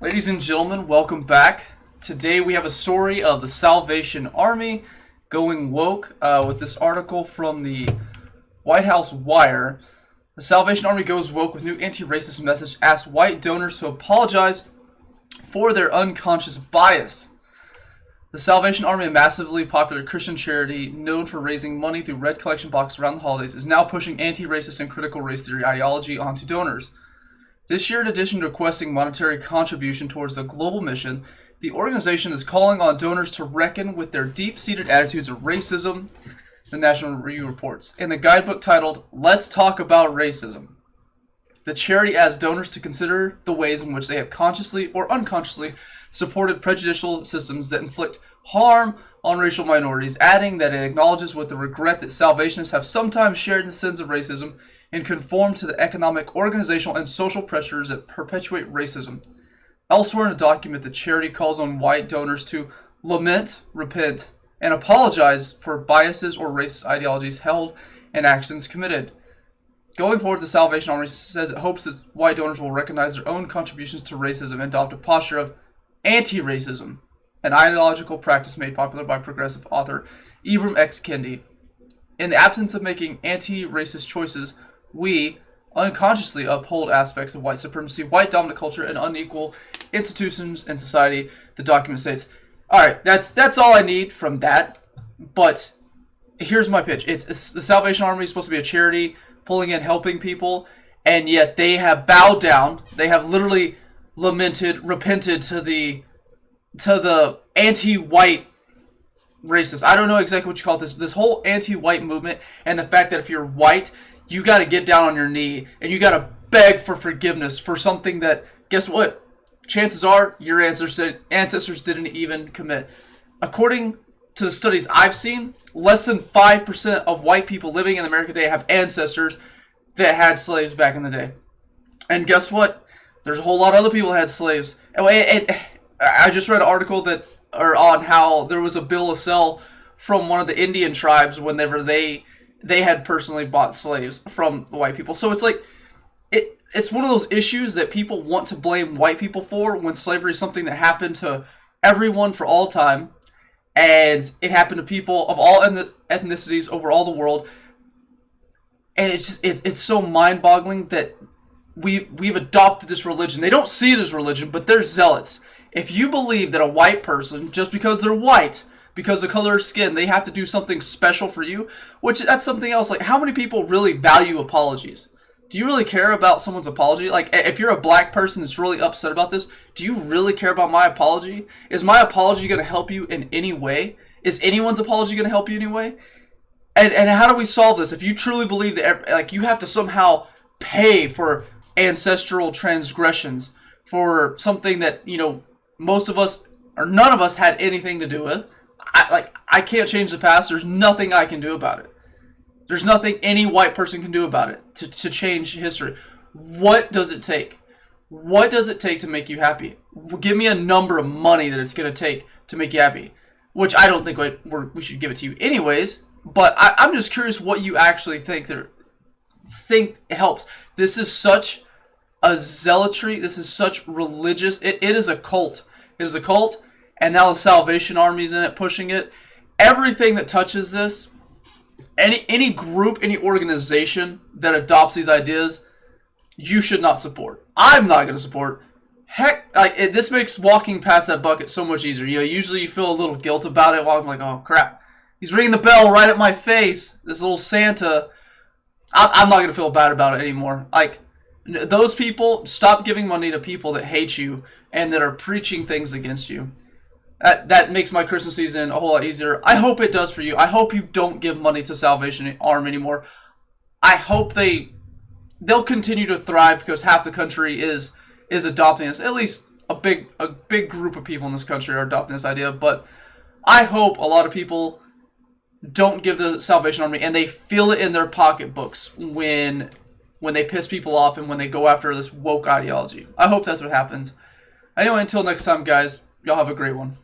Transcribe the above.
Ladies and gentlemen, welcome back. Today we have a story of the Salvation Army going woke with this article from the White House Wire. The Salvation Army goes woke with new anti-racist message, asks white donors to apologize for their unconscious bias. The Salvation Army, a massively popular Christian charity known for raising money through red collection boxes around the holidays, is now pushing anti-racist and critical race theory ideology onto donors. This year, in addition to requesting monetary contribution towards the global mission, the organization is calling on donors to reckon with their deep-seated attitudes of racism, the National Review reports. In a guidebook titled, "Let's Talk About Racism," the charity asks donors to consider the ways in which they have consciously or unconsciously supported prejudicial systems that inflict harm on racial minorities, adding that it acknowledges with the regret that Salvationists have sometimes shared in the sins of racism and conform to the economic, organizational, and social pressures that perpetuate racism. Elsewhere in the document, the charity calls on white donors to lament, repent, and apologize for biases or racist ideologies held and actions committed. Going forward, the Salvation Army says it hopes that white donors will recognize their own contributions to racism and adopt a posture of anti-racism, an ideological practice made popular by progressive author Ibram X. Kendi. In the absence of making anti-racist choices, we unconsciously uphold aspects of white supremacy, white dominant culture, and unequal institutions in society, the document states. Alright, that's all I need from that, but here's my pitch. It's the Salvation Army is supposed to be a charity, pulling in, helping people, and yet they have bowed down. They have literally lamented, repented to the anti-white racist. I don't know exactly what you call this whole anti-white movement, and the fact that if you're white, you got to get down on your knee and you got to beg for forgiveness for something that, guess what? Chances are your ancestors didn't even commit. According to the studies I've seen, less than 5% of white people living in America today have ancestors that had slaves back in the day. And guess what? There's a whole lot of other people that had slaves. And I just read an article on how there was a bill of sale from one of the Indian tribes whenever they had personally bought slaves from the white people. So it's like, it's one of those issues that people want to blame white people for when slavery is something that happened to everyone for all time. And it happened to people of all ethnicities over all the world. And it's so mind-boggling that we've adopted this religion. They don't see it as religion, but they're zealots. If you believe that a white person, just because they're white, because of the color of skin, they have to do something special for you, which that's something else. Like, how many people really value apologies? Do you really care about someone's apology? Like, if you're a black person that's really upset about this, do you really care about my apology? Is my apology going to help you in any way? Is anyone's apology going to help you anyway? And how do we solve this? If you truly believe that, like, you have to somehow pay for ancestral transgressions for something that, most of us or none of us had anything to do with. I can't change the past. There's nothing I can do about it. There's nothing any white person can do about it to change history. What does it take? What does it take to make you happy? Give me a number of money that it's going to take to make you happy. Which I don't think we should give it to you anyways. But I'm just curious what you actually think helps. This is such a zealotry. This is such religious. It is a cult. It is a cult. And now the Salvation Army's in it, pushing it. Everything that touches this, any group, any organization that adopts these ideas, you should not support. I'm not going to support. Heck, this makes walking past that bucket so much easier. Usually you feel a little guilt about it. While I'm like, oh crap, he's ringing the bell right at my face. This little Santa. I'm not going to feel bad about it anymore. Like, those people, stop giving money to people that hate you and that are preaching things against you. That makes my Christmas season a whole lot easier. I hope it does for you. I hope you don't give money to Salvation Army anymore. I hope they'll continue to thrive because half the country is adopting this. At least a big group of people in this country are adopting this idea. But I hope a lot of people don't give the Salvation Army and they feel it in their pocketbooks when they piss people off and when they go after this woke ideology. I hope that's what happens. Anyway, until next time, guys, y'all have a great one.